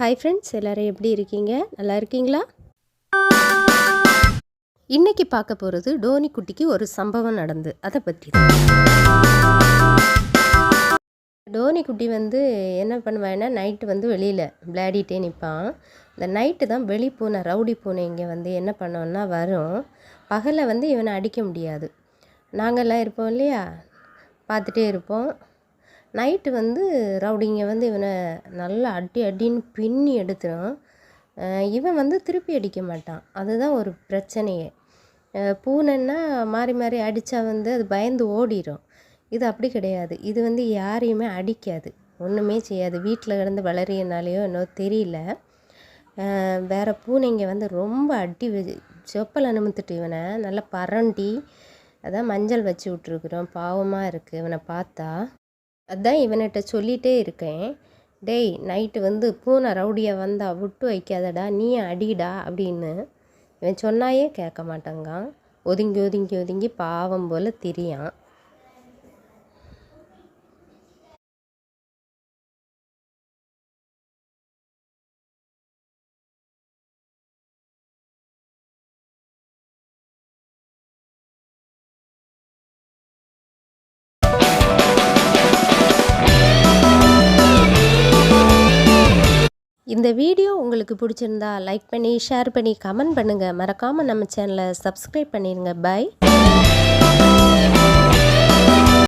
Hi friends, எல்லோரும் எப்படி இருக்கீங்க? நல்லா இருக்கீங்களா? இன்றைக்கி பார்க்க போகிறது டோனி குட்டிக்கு ஒரு சம்பவம் நடந்து அதை பற்றி தான். டோனி குட்டி என்ன பண்ணுவான்னா நைட்டு வெளியில் விளையாடிட்டே நிற்பான். இந்த நைட்டு தான் வெளி பூனை, ரவுடி பூனை இங்கே என்ன பண்ணோன்னா வரும். பகலில் இவனை அடிக்க முடியாது. நாங்கள்லாம் இருப்போம் இல்லையா, பார்த்துட்டே இருப்போம். நைட்டு ரவுடிங்க இவனை நல்லா அடின்னு பின்னி எடுத்துடும். இவன் திருப்பி அடிக்க மாட்டான். அதுதான் ஒரு பிரச்சனையே. பூனைன்னா மாறி மாறி அடித்தா அது பயந்து ஓடிடும். இது அப்படி கிடையாது. இது யாரையுமே அடிக்காது, ஒன்றுமே செய்யாது. வீட்டில் கிடந்து வளரியனாலேயோ என்னோ தெரியல, வேறு பூனைங்க ரொம்ப அடி செப்பல் அனுமத்துட்டு இவனை நல்லா பரண்டி, அதான் மஞ்சள் வச்சு விட்ருக்குறோம். பாவமாக இருக்குது இவனை பார்த்தா. அதான் இவன்கிட்ட சொல்லிகிட்டே இருக்கேன், டேய் நைட்டு பூனை ரவுடியாக வந்தால் விட்டு வைக்காதடா, நீ அடிடா அப்படின்னு. இவன் சொன்னாயே கேட்க மாட்டேங்கான். ஒதுங்கி ஒதுங்கி ஒதுங்கி பாவம் போல் திரியான். இந்த வீடியோ உங்களுக்கு பிடிச்சிருந்தா லைக் பண்ணி, ஷேர் பண்ணி, கமெண்ட் பண்ணுங்கள். மறக்காமல் நம்ம சேனலை சப்ஸ்கிரைப் பண்ணிடுங்க. பை.